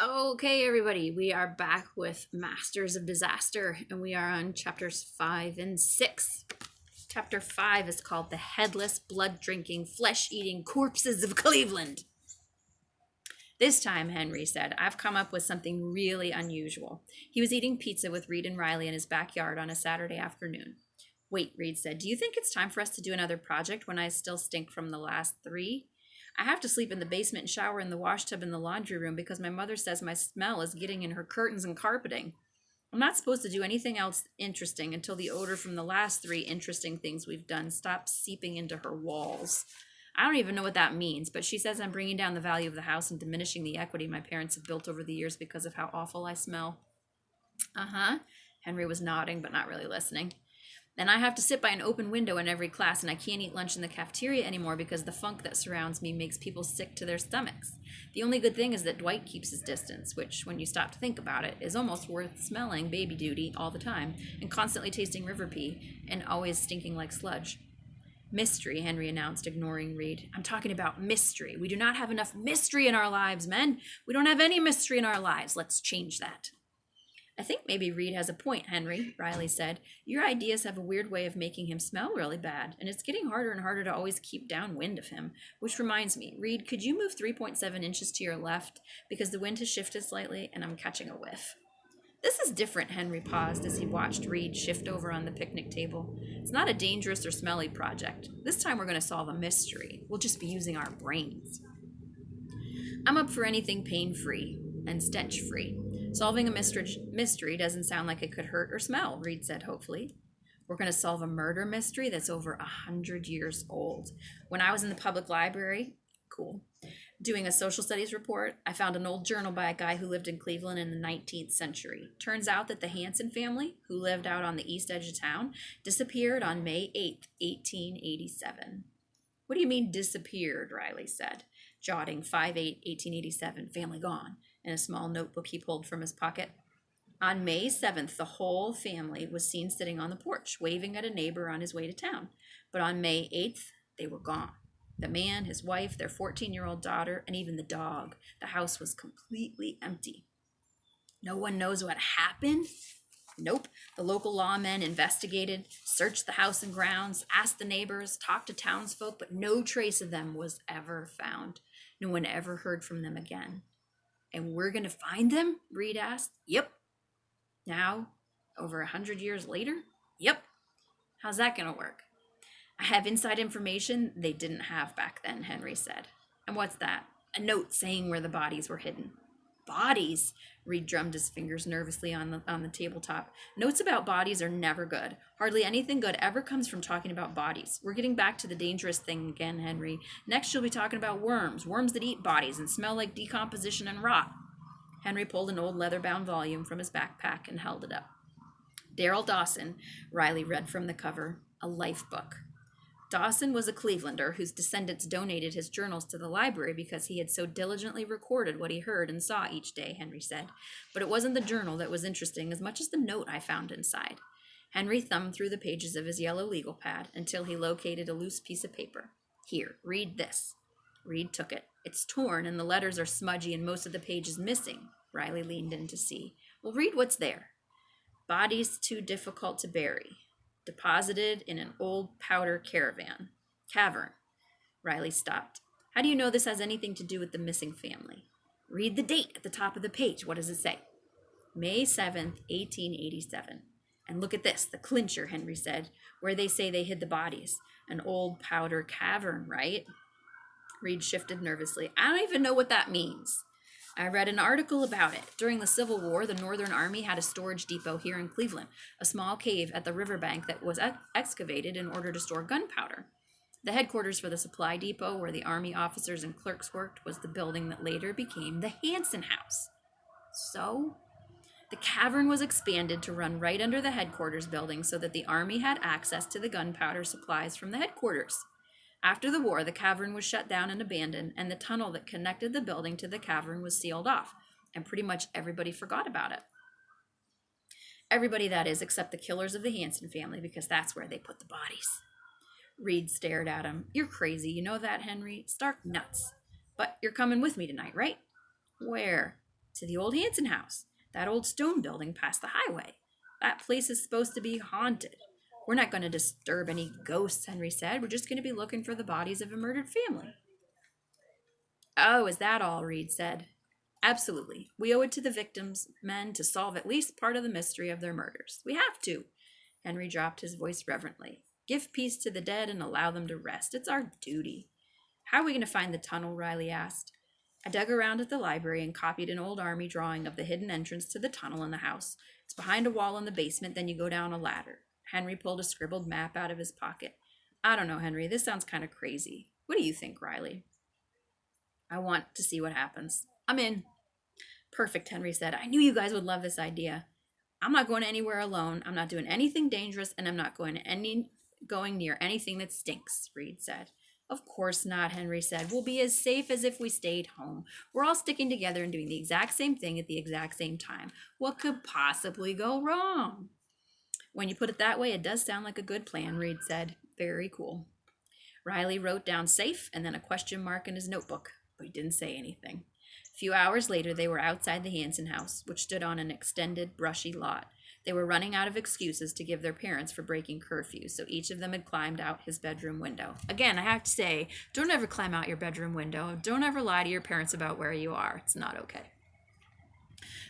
Okay, everybody, we are back with Masters of Disaster, and we are on chapters 5 and 6. Chapter 5 is called The Headless, Blood-Drinking, Flesh-Eating Corpses of Cleveland. This time, Henry said, I've come up with something really unusual. He was eating pizza with Reed and Riley in his backyard on a Saturday afternoon. Wait, Reed said, do you think it's time for us to do another project when I still stink from the last 3? I have to sleep in the basement and shower in the wash tub in the laundry room because my mother says my smell is getting in her curtains and carpeting. I'm not supposed to do anything else interesting until the odor from the last 3 interesting things we've done stops seeping into her walls. I don't even know what that means, but she says I'm bringing down the value of the house and diminishing the equity my parents have built over the years because of how awful I smell. Uh-huh. Henry was nodding, but not really listening. And I have to sit by an open window in every class, and I can't eat lunch in the cafeteria anymore because the funk that surrounds me makes people sick to their stomachs. The only good thing is that Dwight keeps his distance, which, when you stop to think about it, is almost worth smelling baby duty all the time, and constantly tasting river pea, and always stinking like sludge. Mystery, Henry announced, ignoring Reed. I'm talking about mystery. We do not have enough mystery in our lives, men. We don't have any mystery in our lives. Let's change that. I think maybe Reed has a point, Henry, Riley said. Your ideas have a weird way of making him smell really bad, and it's getting harder and harder to always keep downwind of him. Which reminds me, Reed, could you move 3.7 inches to your left? Because the wind has shifted slightly, and I'm catching a whiff. This is different, Henry paused as he watched Reed shift over on the picnic table. It's not a dangerous or smelly project. This time we're going to solve a mystery. We'll just be using our brains. I'm up for anything pain-free and stench-free. Solving a mystery doesn't sound like it could hurt or smell, Reed said hopefully. We're going to solve a murder mystery that's over 100 years old. When I was in the public library, doing a social studies report, I found an old journal by a guy who lived in Cleveland in the 19th century. Turns out that the Hanson family, who lived out on the east edge of town, disappeared on May 8th, 1887. What do you mean disappeared? Riley said, jotting 5/8/1887, family gone, in a small notebook he pulled from his pocket. On May 7th, the whole family was seen sitting on the porch, waving at a neighbor on his way to town. But on May 8th, they were gone. The man, his wife, their 14-year-old daughter, and even the dog. The house was completely empty. No one knows what happened? Nope. The local lawmen investigated, searched the house and grounds, asked the neighbors, talked to townsfolk, but no trace of them was ever found. No one ever heard from them again. And we're going to find them? Reed asked. Yep. Now, over 100 years later? Yep. How's that going to work? I have inside information they didn't have back then, Henry said. And what's that? A note saying where the bodies were hidden. Bodies? Reed drummed his fingers nervously on the tabletop. Notes about bodies are never good. Hardly anything good ever comes from talking about bodies. We're getting back to the dangerous thing again, Henry. Next you'll be talking about worms that eat bodies and smell like decomposition and rot. Henry pulled an old leather-bound volume from his backpack and held it up. Darrell Dawson, Riley read from the cover, a life book. Dawson was a Clevelander whose descendants donated his journals to the library because he had so diligently recorded what he heard and saw each day, Henry said. But it wasn't the journal that was interesting as much as the note I found inside. Henry thumbed through the pages of his yellow legal pad until he located a loose piece of paper. Here, read this. Reed took it. It's torn and the letters are smudgy and most of the pages missing. Riley leaned in to see. Well, read what's there. Bodies too difficult to bury. Deposited in an old powder cavern. Riley stopped. How do you know this has anything to do with the missing family? Read the date at the top of the page. What does it say? May 7th, 1887. And look at this, the clincher, Henry said, where they say they hid the bodies. An old powder cavern, right? Reed shifted nervously. I don't even know what that means. I read an article about it. During the Civil War, the Northern Army had a storage depot here in Cleveland, a small cave at the riverbank that was excavated in order to store gunpowder. The headquarters for the supply depot, where the Army officers and clerks worked, was the building that later became the Hanson House. So, the cavern was expanded to run right under the headquarters building so that the Army had access to the gunpowder supplies from the headquarters. After the war, the cavern was shut down and abandoned, and the tunnel that connected the building to the cavern was sealed off, and pretty much everybody forgot about it. Everybody, that is, except the killers of the Hanson family, because that's where they put the bodies. Reed stared at him. You're crazy, you know that, Henry? Stark nuts. But you're coming with me tonight, right? Where? To the old Hanson house, that old stone building past the highway. That place is supposed to be haunted. We're not going to disturb any ghosts, Henry said. We're just going to be looking for the bodies of a murdered family. Oh, is that all? Reed said. Absolutely. We owe it to the victims' men to solve at least part of the mystery of their murders. We have to. Henry dropped his voice reverently. Give peace to the dead and allow them to rest. It's our duty. How are we going to find the tunnel? Riley asked. I dug around at the library and copied an old army drawing of the hidden entrance to the tunnel in the house. It's behind a wall in the basement, then you go down a ladder. Henry pulled a scribbled map out of his pocket. I don't know, Henry. This sounds kind of crazy. What do you think, Riley? I want to see what happens. I'm in. Perfect, Henry said. I knew you guys would love this idea. I'm not going anywhere alone. I'm not doing anything dangerous, and I'm not going near anything that stinks, Reed said. Of course not, Henry said. We'll be as safe as if we stayed home. We're all sticking together and doing the exact same thing at the exact same time. What could possibly go wrong? When you put it that way, it does sound like a good plan, Reed said. Very cool. Riley wrote down safe and then a question mark in his notebook, but he didn't say anything. A few hours later, they were outside the Hanson house, which stood on an extended, brushy lot. They were running out of excuses to give their parents for breaking curfew, so each of them had climbed out his bedroom window. Again, I have to say, don't ever climb out your bedroom window. Don't ever lie to your parents about where you are. It's not okay.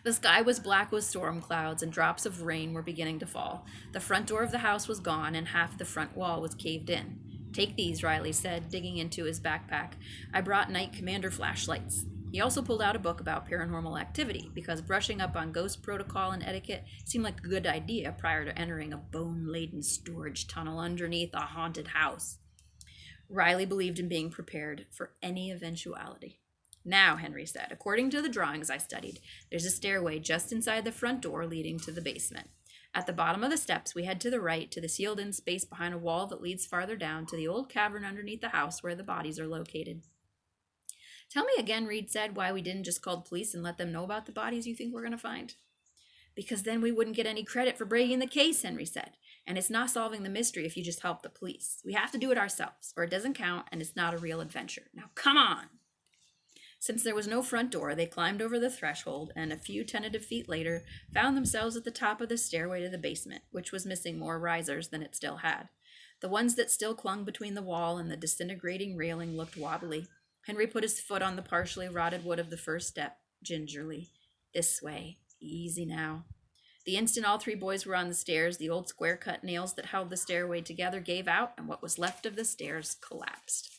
The sky was black with storm clouds, and drops of rain were beginning to fall. The front door of the house was gone, and half the front wall was caved in. Take these, Riley said, digging into his backpack. I brought Night Commander flashlights. He also pulled out a book about paranormal activity, because brushing up on ghost protocol and etiquette seemed like a good idea prior to entering a bone-laden storage tunnel underneath a haunted house. Riley believed in being prepared for any eventuality. Now, Henry said, according to the drawings I studied, there's a stairway just inside the front door leading to the basement. At the bottom of the steps, we head to the right to the sealed-in space behind a wall that leads farther down to the old cavern underneath the house where the bodies are located. Tell me again, Reed said, why we didn't just call the police and let them know about the bodies you think we're going to find. Because then we wouldn't get any credit for breaking the case, Henry said. And it's not solving the mystery if you just help the police. We have to do it ourselves, or it doesn't count and it's not a real adventure. Now, come on! Since there was no front door, they climbed over the threshold and a few tentative feet later found themselves at the top of the stairway to the basement, which was missing more risers than it still had. The ones that still clung between the wall and the disintegrating railing looked wobbly. Henry put his foot on the partially rotted wood of the first step, gingerly. This way. Easy now. The instant all three boys were on the stairs, the old square-cut nails that held the stairway together gave out, and what was left of the stairs collapsed.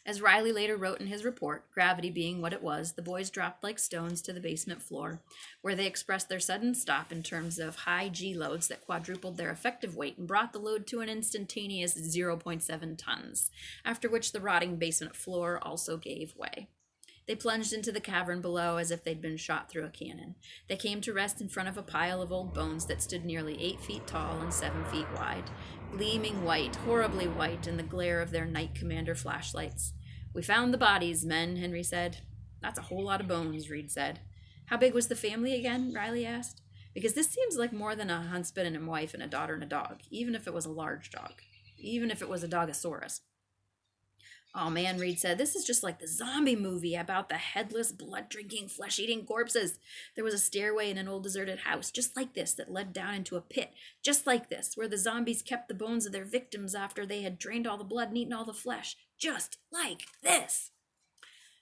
As Riley later wrote in his report, gravity being what it was, the boys dropped like stones to the basement floor, where they expressed their sudden stop in terms of high G-loads that quadrupled their effective weight and brought the load to an instantaneous 0.7 tons, after which the rotting basement floor also gave way. They plunged into the cavern below as if they'd been shot through a cannon. They came to rest in front of a pile of old bones that stood nearly 8 feet tall and 7 feet wide, gleaming white, horribly white in the glare of their Night Commander flashlights. We found the bodies, men, Henry said. That's a whole lot of bones, Reed said. How big was the family again? Riley asked. Because this seems like more than a husband and a wife and a daughter and a dog, even if it was a large dog, even if it was a dogosaurus. Oh man, Reed said, this is just like the zombie movie about the headless, blood-drinking, flesh-eating corpses. There was a stairway in an old deserted house, just like this, that led down into a pit, just like this, where the zombies kept the bones of their victims after they had drained all the blood and eaten all the flesh. Just like this.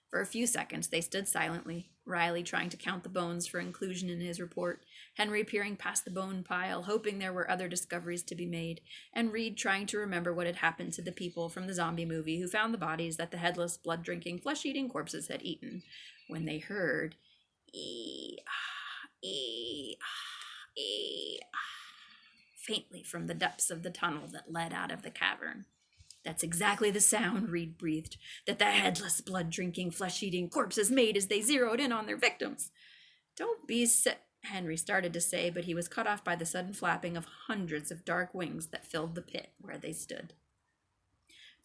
For a few seconds, they stood silently, Riley trying to count the bones for inclusion in his report, Henry peering past the bone pile, hoping there were other discoveries to be made, and Reed trying to remember what had happened to the people from the zombie movie who found the bodies that the headless, blood-drinking, flesh-eating corpses had eaten, when they heard faintly from the depths of the tunnel that led out of the cavern. That's exactly the sound, Reed breathed, that the headless, blood-drinking, flesh-eating corpses made as they zeroed in on their victims. Don't be sick, Henry started to say, but he was cut off by the sudden flapping of hundreds of dark wings that filled the pit where they stood.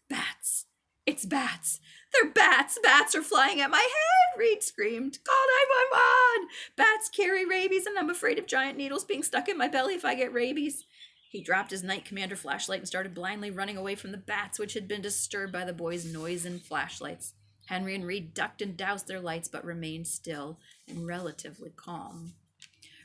Bats! It's bats! They're bats! Bats are flying at my head! Reed screamed. Call 911! Bats carry rabies, and I'm afraid of giant needles being stuck in my belly if I get rabies. He dropped his Night Commander flashlight and started blindly running away from the bats, which had been disturbed by the boys' noise and flashlights. Henry and Reed ducked and doused their lights but remained still and relatively calm.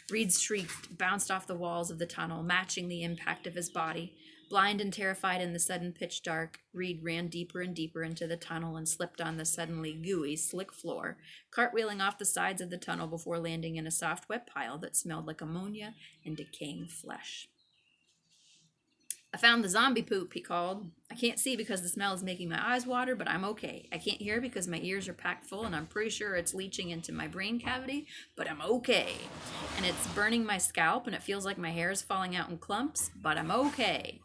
Reed's shriek bounced off the walls of the tunnel, matching the impact of his body. Blind and terrified in the sudden pitch dark, Reed ran deeper and deeper into the tunnel and slipped on the suddenly gooey, slick floor, cartwheeling off the sides of the tunnel before landing in a soft, wet pile that smelled like ammonia and decaying flesh. I found the zombie poop, he called. I can't see because the smell is making my eyes water, but I'm okay. I can't hear because my ears are packed full and I'm pretty sure it's leaching into my brain cavity, but I'm okay. And it's burning my scalp and it feels like my hair is falling out in clumps, but I'm okay.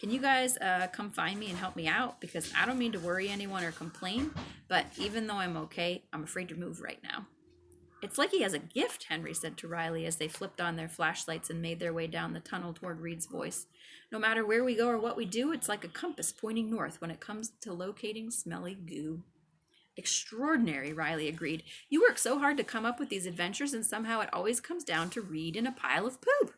Can you guys come find me and help me out? Because I don't mean to worry anyone or complain, but even though I'm okay, I'm afraid to move right now. It's like he has a gift, Henry said to Riley as they flipped on their flashlights and made their way down the tunnel toward Reed's voice. No matter where we go or what we do, it's like a compass pointing north when it comes to locating smelly goo. Extraordinary, Riley agreed. You work so hard to come up with these adventures and somehow it always comes down to Reed in a pile of poop.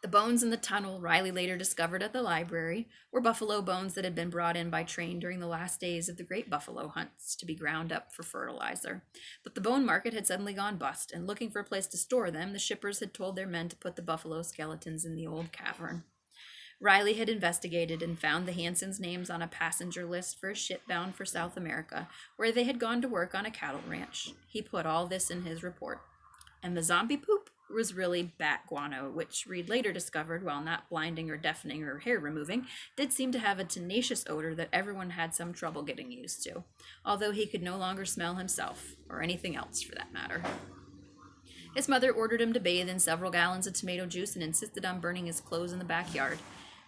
The bones in the tunnel, Riley later discovered at the library, were buffalo bones that had been brought in by train during the last days of the great buffalo hunts to be ground up for fertilizer. But the bone market had suddenly gone bust, and looking for a place to store them, the shippers had told their men to put the buffalo skeletons in the old cavern. Riley had investigated and found the Hansons' names on a passenger list for a ship bound for South America, where they had gone to work on a cattle ranch. He put all this in his report. And the zombie poop was really bat guano, which Reed later discovered, while not blinding or deafening or hair removing, did seem to have a tenacious odor that everyone had some trouble getting used to, although he could no longer smell himself, or anything else for that matter. His mother ordered him to bathe in several gallons of tomato juice and insisted on burning his clothes in the backyard.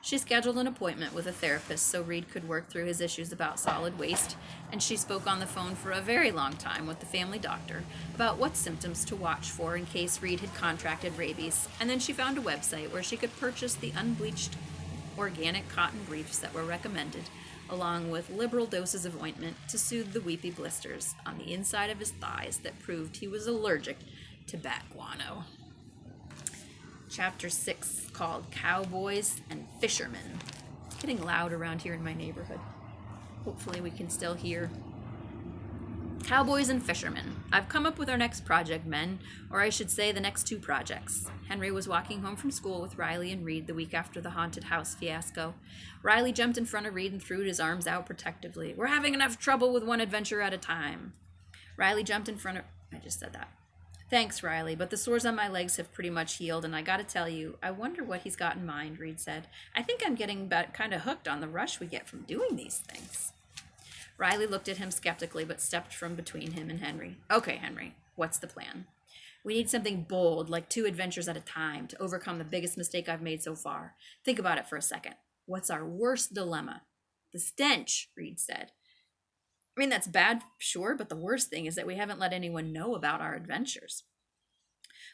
She scheduled an appointment with a therapist so Reed could work through his issues about solid waste, and she spoke on the phone for a very long time with the family doctor about what symptoms to watch for in case Reed had contracted rabies, and then she found a website where she could purchase the unbleached organic cotton briefs that were recommended, along with liberal doses of ointment to soothe the weepy blisters on the inside of his thighs that proved he was allergic to bat guano. Chapter 6, called Cowboys and Fishermen. It's getting loud around here in my neighborhood. Hopefully we can still hear. Cowboys and Fishermen. I've come up with our next project, men, or I should say the next two projects. Henry was walking home from school with Riley and Reed the week after the haunted house fiasco. Riley jumped in front of Reed and threw his arms out protectively. We're having enough trouble with one adventure at a time. Riley jumped in front of... I just said that. Thanks, Riley, but the sores on my legs have pretty much healed, and I gotta tell you, I wonder what he's got in mind, Reed said. I think I'm getting kind of hooked on the rush we get from doing these things. Riley looked at him skeptically, but stepped from between him and Henry. Okay, Henry, what's the plan? We need something bold, like 2 adventures at a time, to overcome the biggest mistake I've made so far. Think about it for a second. What's our worst dilemma? The stench, Reed said. I mean, that's bad, sure, but the worst thing is that we haven't let anyone know about our adventures.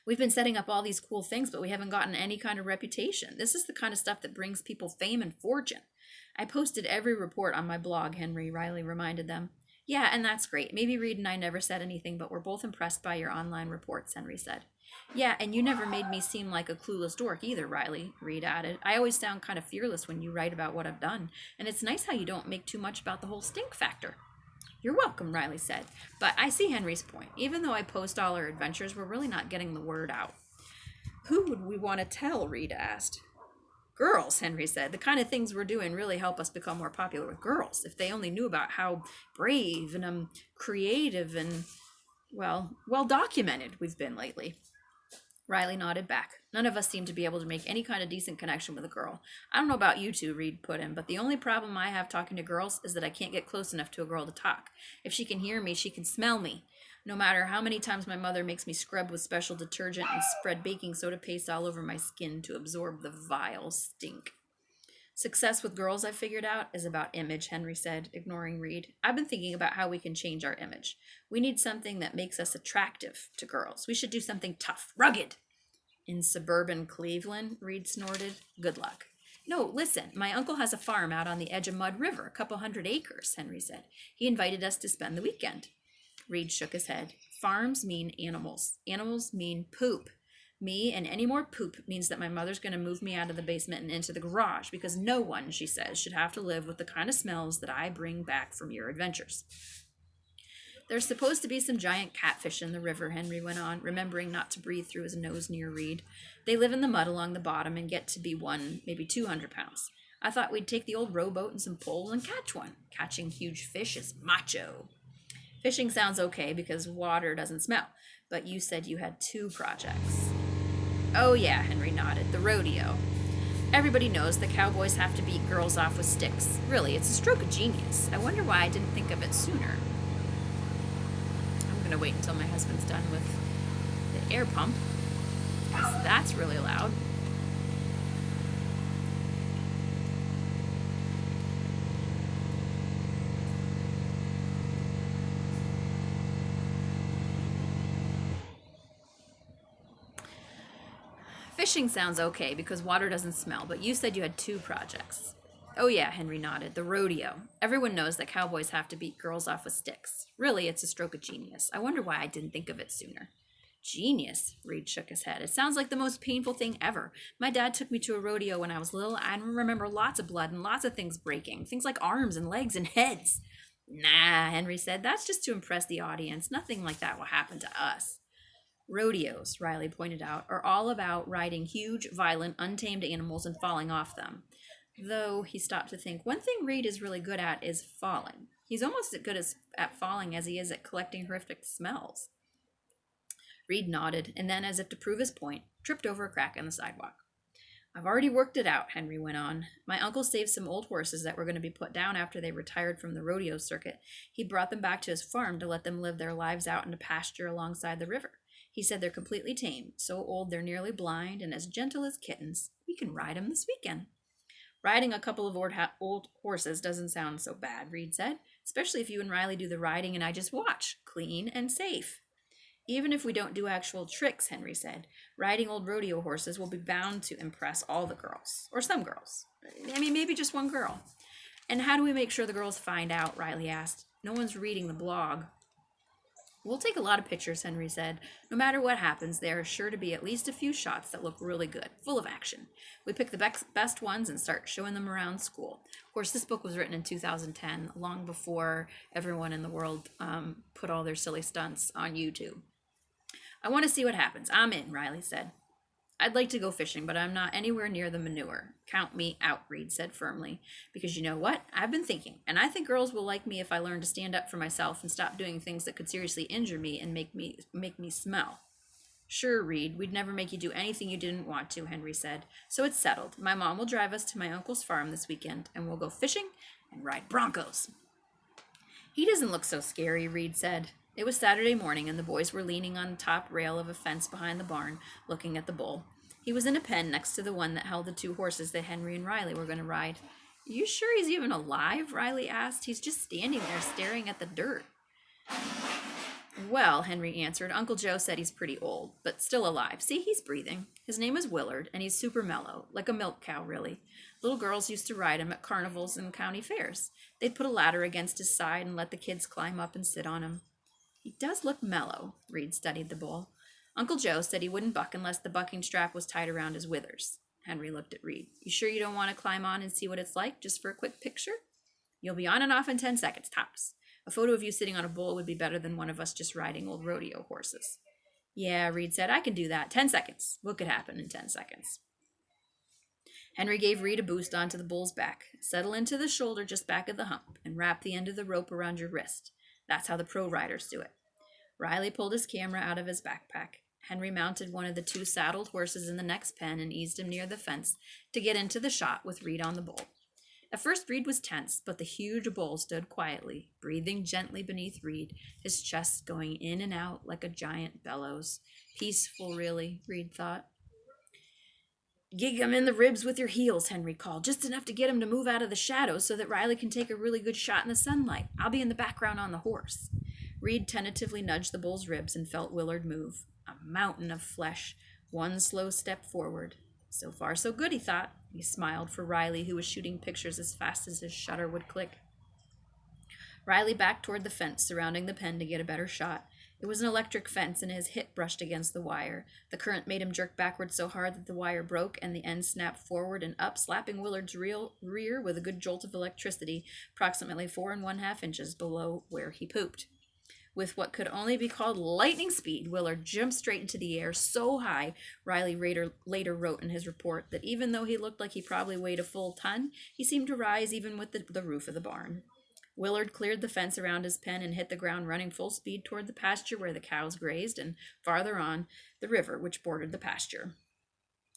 We've been setting up all these cool things, but we haven't gotten any kind of reputation. This is the kind of stuff that brings people fame and fortune. I posted every report on my blog, Henry, Riley reminded them. Yeah, and that's great. Maybe Reed and I never said anything, but we're both impressed by your online reports, Henry said. Yeah, and you never made me seem like a clueless dork either, Riley, Reed added. I always sound kind of fearless when you write about what I've done, and it's nice how you don't make too much about the whole stink factor. You're welcome, Riley said. But I see Henry's point. Even though I post all our adventures, we're really not getting the word out. Who would we want to tell? Reed asked. Girls, Henry said. The kind of things we're doing really help us become more popular with girls. If they only knew about how brave and creative and, well documented we've been lately. Riley nodded back. None of us seem to be able to make any kind of decent connection with a girl. I don't know about you two, Reed put in, but the only problem I have talking to girls is that I can't get close enough to a girl to talk. If she can hear me, she can smell me. No matter how many times my mother makes me scrub with special detergent and spread baking soda paste all over my skin to absorb the vile stink. Success with girls, I've figured out, is about image, Henry said, ignoring Reed. I've been thinking about how we can change our image. We need something that makes us attractive to girls. We should do something tough, rugged. In suburban Cleveland, Reed snorted. Good luck. No, listen, my uncle has a farm out on the edge of Mud River, a couple 100 acres, Henry said. He invited us to spend the weekend. Reed shook his head. Farms mean animals. Animals mean poop. Me and any more poop means that my mother's going to move me out of the basement and into the garage because no one, she says, should have to live with the kind of smells that I bring back from your adventures. There's supposed to be some giant catfish in the river, Henry went on, remembering not to breathe through his nose near Reed. They live in the mud along the bottom and get to be maybe 200 pounds. I thought we'd take the old rowboat and some poles and catch one. Catching huge fish is macho. Fishing sounds okay because water doesn't smell, but you said you had 2 projects. Oh yeah, Henry nodded. The rodeo. Everybody knows the cowboys have to beat girls off with sticks. Really, it's a stroke of genius. I wonder why I didn't think of it sooner. I'm gonna wait until my husband's done with the air pump, because that's really loud. Fishing sounds okay because water doesn't smell, but you said you had 2 projects. Oh yeah, Henry nodded. The rodeo. Everyone knows that cowboys have to beat girls off with sticks. Really, it's a stroke of genius. I wonder why I didn't think of it sooner. Genius, Reed shook his head. It sounds like the most painful thing ever. My dad took me to a rodeo when I was little. I remember lots of blood and lots of things breaking. Things like arms and legs and heads. Nah, Henry said. That's just to impress the audience. Nothing like that will happen to us. Rodeos, Riley pointed out, are all about riding huge, violent, untamed animals and falling off them. Though, he stopped to think, one thing Reed is really good at is falling. He's almost as good at falling as he is at collecting horrific smells. Reed nodded, and then, as if to prove his point, tripped over a crack in the sidewalk. I've already worked it out, Henry went on. My uncle saved some old horses that were going to be put down after they retired from the rodeo circuit. He brought them back to his farm to let them live their lives out in a pasture alongside the river. He said they're completely tame, so old they're nearly blind and as gentle as kittens. We can ride them this weekend. Riding a couple of old horses doesn't sound so bad, Reed said, especially if you and Riley do the riding and I just watch. Clean and safe. Even if we don't do actual tricks, Henry said, riding old rodeo horses will be bound to impress all the girls. Or some girls. I mean, maybe just one girl. And how do we make sure the girls find out, Riley asked. No one's reading the blog. We'll take a lot of pictures, Henry said. No matter what happens, there are sure to be at least a few shots that look really good, full of action. We pick the best ones and start showing them around school. Of course, this book was written in 2010, long before everyone in the world put all their silly stunts on YouTube. I want to see what happens. I'm in, Riley said. I'd like to go fishing, but I'm not anywhere near the manure. Count me out, Reed said firmly. Because you know what? I've been thinking, and I think girls will like me if I learn to stand up for myself and stop doing things that could seriously injure me and make me smell. Sure, Reed, we'd never make you do anything you didn't want to, Henry said. So it's settled. My mom will drive us to my uncle's farm this weekend, and we'll go fishing and ride broncos. He doesn't look so scary, Reed said. It was Saturday morning, and the boys were leaning on the top rail of a fence behind the barn, looking at the bull. He was in a pen next to the one that held the 2 horses that Henry and Riley were going to ride. You sure he's even alive? Riley asked. He's just standing there staring at the dirt. Well, Henry answered, Uncle Joe said he's pretty old, but still alive. See, he's breathing. His name is Willard, and he's super mellow, like a milk cow, really. Little girls used to ride him at carnivals and county fairs. They'd put a ladder against his side and let the kids climb up and sit on him. He does look mellow, Reed studied the bull. Uncle Joe said he wouldn't buck unless the bucking strap was tied around his withers. Henry looked at Reed. You sure you don't want to climb on and see what it's like, just for a quick picture? You'll be on and off in 10 seconds, tops. A photo of you sitting on a bull would be better than one of us just riding old rodeo horses. Yeah, Reed said, I can do that. 10 seconds. What could happen in 10 seconds? Henry gave Reed a boost onto the bull's back. Settle into the shoulder just back of the hump and wrap the end of the rope around your wrist. That's how the pro riders do it. Riley pulled his camera out of his backpack. Henry mounted one of the 2 saddled horses in the next pen and eased him near the fence to get into the shot with Reed on the bull. At first, Reed was tense, but the huge bull stood quietly, breathing gently beneath Reed, his chest going in and out like a giant bellows. Peaceful, really, Reed thought. Gig him in the ribs with your heels, Henry called, just enough to get him to move out of the shadows so that Riley can take a really good shot in the sunlight. I'll be in the background on the horse. Reed tentatively nudged the bull's ribs and felt Willard move. A mountain of flesh, one slow step forward. So far, so good, he thought. He smiled for Riley, who was shooting pictures as fast as his shutter would click. Riley backed toward the fence surrounding the pen to get a better shot. It was an electric fence, and his hip brushed against the wire. The current made him jerk backward so hard that the wire broke, and the end snapped forward and up, slapping Willard's rear with a good jolt of electricity, approximately 4 1/2 inches below where he pooped. With what could only be called lightning speed, Willard jumped straight into the air so high, Riley later wrote in his report, that even though he looked like he probably weighed a full ton, he seemed to rise even with the roof of the barn. Willard cleared the fence around his pen and hit the ground, running full speed toward the pasture where the cows grazed, and farther on, the river which bordered the pasture.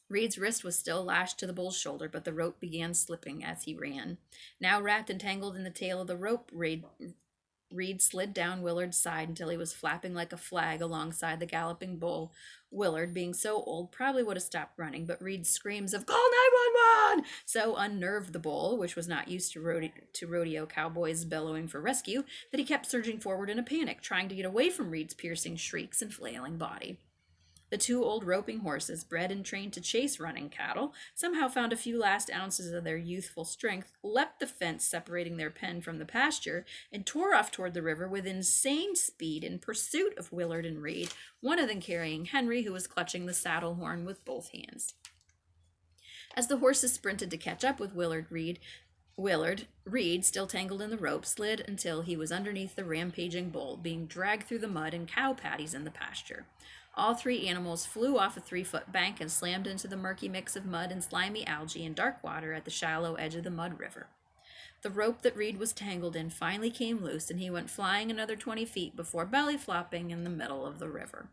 Reed's wrist was still lashed to the bull's shoulder, but the rope began slipping as he ran. Now wrapped and tangled in the tail of the rope, Reed slid down Willard's side until he was flapping like a flag alongside the galloping bull. Willard, being so old, probably would have stopped running, but Reed's screams of "Call 911!" so unnerved the bull, which was not used to rodeo cowboys bellowing for rescue, that he kept surging forward in a panic, trying to get away from Reed's piercing shrieks and flailing body. The two old roping horses, bred and trained to chase running cattle, somehow found a few last ounces of their youthful strength, leapt the fence separating their pen from the pasture, and tore off toward the river with insane speed in pursuit of Willard and Reed, one of them carrying Henry, who was clutching the saddle horn with both hands. As the horses sprinted to catch up with Reed, still tangled in the rope, slid until he was underneath the rampaging bull, being dragged through the mud and cow patties in the pasture. All three animals flew off a 3-foot bank and slammed into the murky mix of mud and slimy algae and dark water at the shallow edge of the mud river. The rope that Reed was tangled in finally came loose, and he went flying another 20 feet before belly flopping in the middle of the river.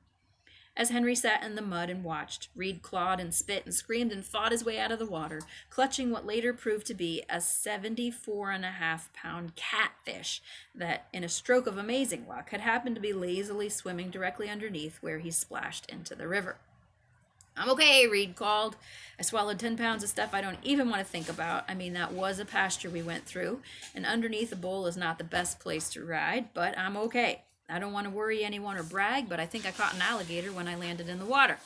As Henry sat in the mud and watched, Reed clawed and spit and screamed and fought his way out of the water, clutching what later proved to be a 74.5-pound catfish that, in a stroke of amazing luck, had happened to be lazily swimming directly underneath where he splashed into the river. "I'm okay," Reed called. "I swallowed 10 pounds of stuff I don't even want to think about. I mean, that was a pasture we went through, and underneath a bull is not the best place to ride, but I'm okay. I don't want to worry anyone or brag, but I think I caught an alligator when I landed in the water.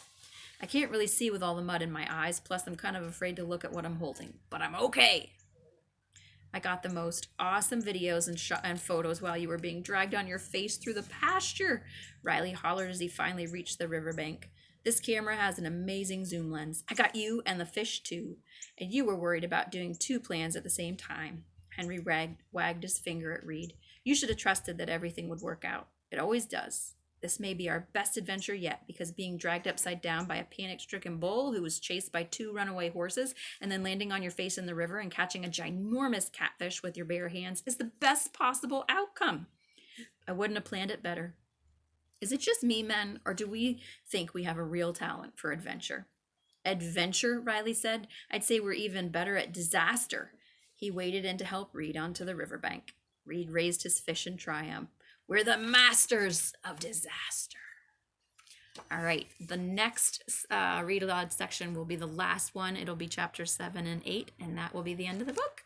I can't really see with all the mud in my eyes, plus I'm kind of afraid to look at what I'm holding, but I'm okay." "I got the most awesome videos and photos while you were being dragged on your face through the pasture," Riley hollered as he finally reached the riverbank. "This camera has an amazing zoom lens. I got you and the fish too, and you were worried about doing 2 plans at the same time." Henry wagged his finger at Reed. "You should have trusted that everything would work out. It always does. This may be our best adventure yet, because being dragged upside down by a panic-stricken bull who was chased by 2 runaway horses and then landing on your face in the river and catching a ginormous catfish with your bare hands is the best possible outcome. I wouldn't have planned it better. Is it just me, men, or do we think we have a real talent for adventure?" "Adventure," Riley said. "I'd say we're even better at disaster." He waded in to help Reed onto the riverbank. Reed raised his fish in triumph. "We're the masters of disaster." All right, the next read aloud section will be the last one. It'll be chapters 7 and 8, and that will be the end of the book.